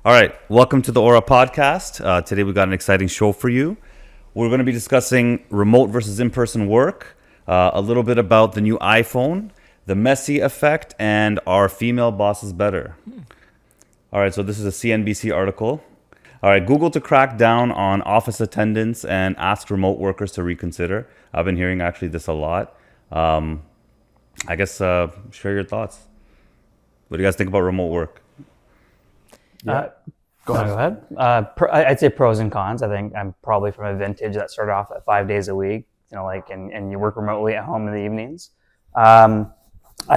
All right, welcome to the Aura podcast. Today we got an exciting show for you. We're going to be discussing remote versus in-person work, a little bit about the new iPhone, the Messi effect, and are female bosses better? All right, so this is a CNBC article. All right, Google to crack down on office attendance and ask remote workers to reconsider. I've been hearing actually this a lot. I guess share your thoughts. What do you guys think about remote work? Go ahead. I'd say pros and cons. I think I'm probably from a vintage that started off at 5 days a week, and you work remotely at home in the evenings. I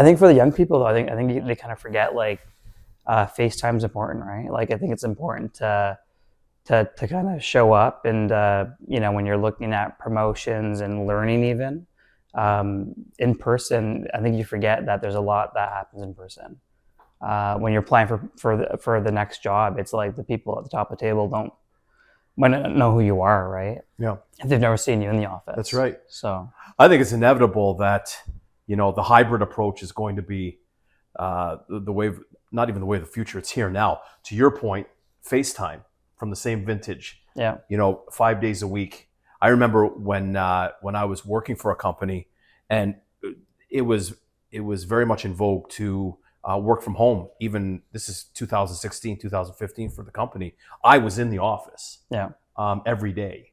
think for the young people, though, I think they kind of forget FaceTime's important, right? I think it's important to kind of show up and, when you're looking at promotions and learning even in person, I think you forget that there's a lot that happens in person. When you're applying for the next job, it's like the people at the top of the table might not know who you are, right? Yeah. If they've never seen you in the office. That's right. So I think it's inevitable that, the hybrid approach is going to be the way, not even the way of the future, it's here now. To your point, FaceTime from the same vintage, 5 days a week. I remember when I was working for a company and it was very much in vogue to work from home. Even this is 2016, 2015 for the company. I was in the office every day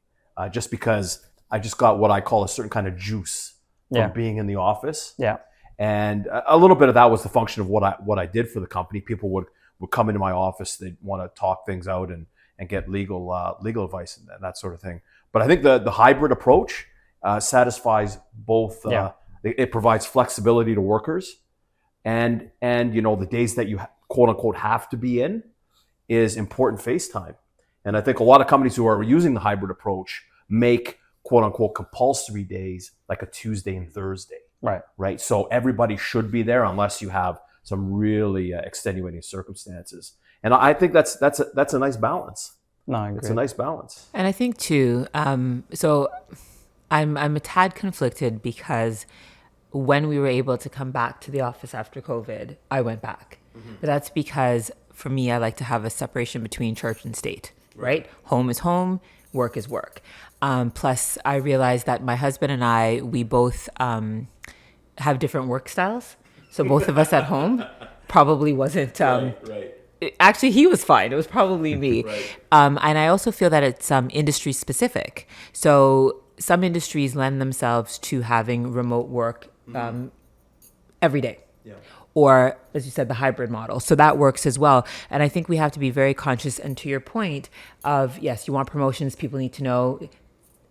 just because I just got what I call a certain kind of juice from being in the office. Yeah. And a little bit of that was the function of what I did for the company. People would come into my office. They'd want to talk things out and get legal advice and that sort of thing. But I think the hybrid approach satisfies both. It provides flexibility to workers. And the days that you quote unquote have to be in is important FaceTime. And I think a lot of companies who are using the hybrid approach make quote unquote compulsory days like a Tuesday and Thursday. Right. So everybody should be there unless you have some really extenuating circumstances. And I think that's a nice balance. No, I agree. It's a nice balance. And I think too, so I'm a tad conflicted because when we were able to come back to the office after COVID, I went back. Mm-hmm. But that's because for me, I like to have a separation between church and state, right? Home is home, work is work. Plus, I realized that my husband and I, we both have different work styles. So both of us at home probably wasn't... Actually, he was fine. It was probably me. And I also feel that it's industry specific. So some industries lend themselves to having remote work every day. Yeah. Or, as you said, the hybrid model. So that works as well. And I think we have to be very conscious. And to your point of, yes, you want promotions, people need to know.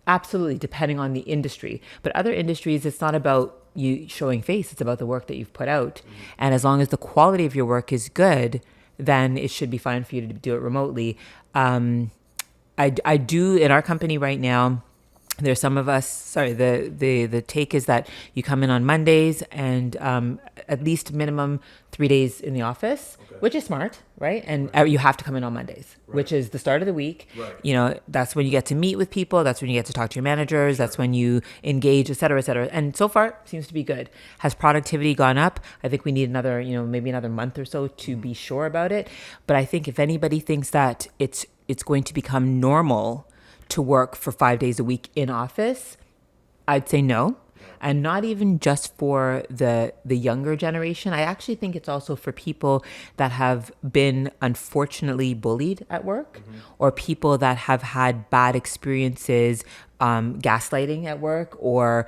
Absolutely, depending on the industry. But other industries, it's not about you showing face. It's about the work that you've put out. Mm-hmm. And as long as the quality of your work is good, then it should be fine for you to do it remotely. I do, in our company right now, there's some of us, the take is that you come in on Mondays and at least minimum 3 days in the office, which is smart, right? And you have to come in on Mondays, which is the start of the week. Right. That's when you get to meet with people. That's when you get to talk to your managers. Sure. That's when you engage, et cetera, et cetera. And so far, seems to be good. Has productivity gone up? I think we need another, maybe another month or so to be sure about it. But I think if anybody thinks that it's going to become normal to work for 5 days a week in office, I'd say no. And not even just for the younger generation. I actually think it's also for people that have been unfortunately bullied at work, or people that have had bad experiences, gaslighting at work, or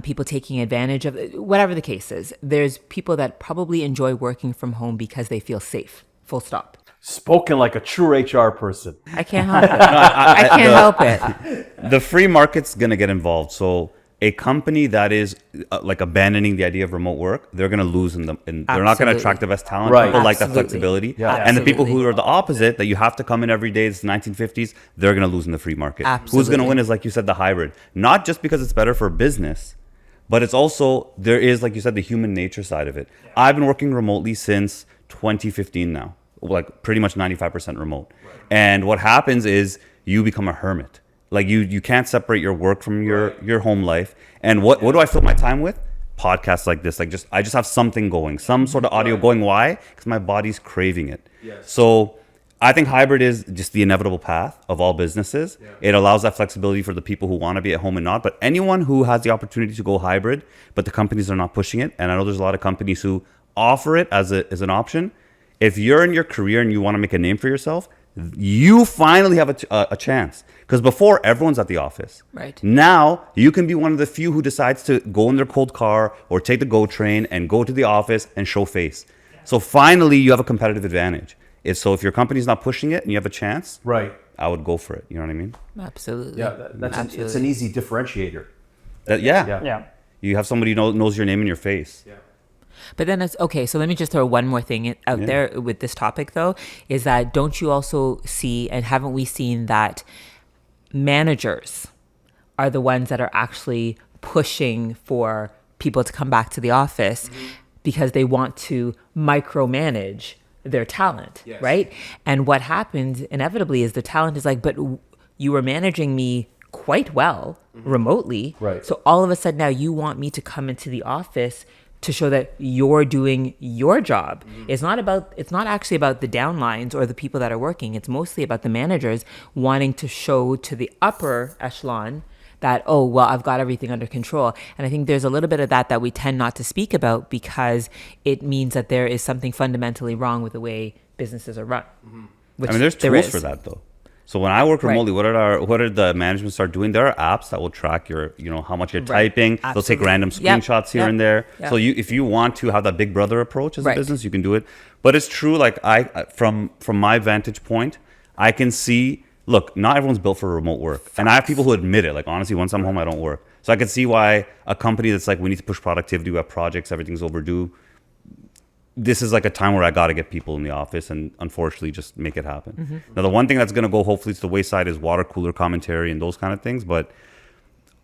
people taking advantage of it. Whatever the case is, there's people that probably enjoy working from home because they feel safe, full stop. Spoken like a true HR person. I can't help it. I can't help it. The free market's going to get involved. So a company that is abandoning the idea of remote work, they're going to lose they're not going to attract the best talent. Right. People like that flexibility. Yeah. And the people who are the opposite, that you have to come in every day, it's the 1950s, they're going to lose in the free market. Absolutely. Who's going to win is, like you said, the hybrid. Not just because it's better for business, but it's also, there is, like you said, the human nature side of it. Yeah. I've been working remotely since 2015 now. Like pretty much 95% remote. Right. And what happens is you become a hermit. Like you can't separate your work from your home life. And what do I fill my time with? Podcasts like this. I just have something going, some sort of audio going. Why? Because my body's craving it. Yes. So I think hybrid is just the inevitable path of all businesses. It allows that flexibility for the people who want to be at home and not. But anyone who has the opportunity to go hybrid, but the companies are not pushing it, and I know there's a lot of companies who offer it as an option. If you're in your career and you want to make a name for yourself, you finally have a chance. Because before, everyone's at the office. Right. Now, you can be one of the few who decides to go in their cold car or take the GO train and go to the office and show face. So finally, you have a competitive advantage. If your company's not pushing it and you have a chance, Right. I would go for it. You know what I mean? Absolutely. Yeah, Absolutely. it's an easy differentiator. Yeah. Yeah. You have somebody who knows your name and your face. Yeah. But then it's okay. So let me just throw one more thing out there with this topic, though, is that don't you also see, and haven't we seen that managers are the ones that are actually pushing for people to come back to the office because they want to micromanage their talent, right? And what happens inevitably is the talent is like, but you were managing me quite well remotely. Right. So all of a sudden now you want me to come into the office to show that you're doing your job. It's not actually about the downlines or the people that are working. It's mostly about the managers wanting to show to the upper echelon that, oh, well, I've got everything under control. And I think there's a little bit of that we tend not to speak about because it means that there is something fundamentally wrong with the way businesses are run. Which I mean, there's there tools is. for that though. So when I work remotely, what did the management start doing? There are apps that will track your, how much you're typing. Absolutely. They'll take random screenshots here and there. Yep. So if you want to have that big brother approach as a Right. business, you can do it. But it's true. Like from my vantage point, I can see. Look, not everyone's built for remote work, and I have people who admit it. Like honestly, once I'm home, I don't work. So I can see why a company that's like, we need to push productivity, we have projects, everything's overdue. This is like a time where I got to get people in the office and unfortunately just make it happen. Now, the one thing that's going to go hopefully to the wayside is water cooler commentary and those kind of things. But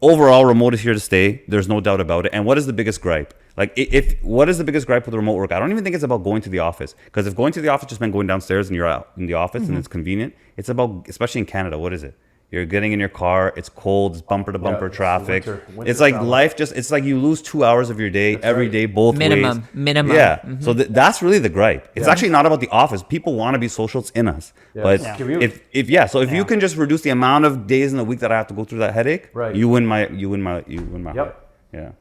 overall, remote is here to stay. There's no doubt about it. And what is the biggest gripe? Like, what is the biggest gripe with remote work? I don't even think it's about going to the office. Because if going to the office just meant going downstairs and you're out in the office and it's convenient, it's about, especially in Canada, what is it? You're getting in your car, it's cold, it's bumper to bumper traffic. winter It's like travel. life it's like you lose 2 hours of your day every day, both ways. Minimum. Yeah. So that's really the gripe. It's actually not about the office. People want to be social. It's in us. But Commute. if you can just reduce the amount of days in the week that I have to go through that headache, Right. you win my heart. Yep. Yeah.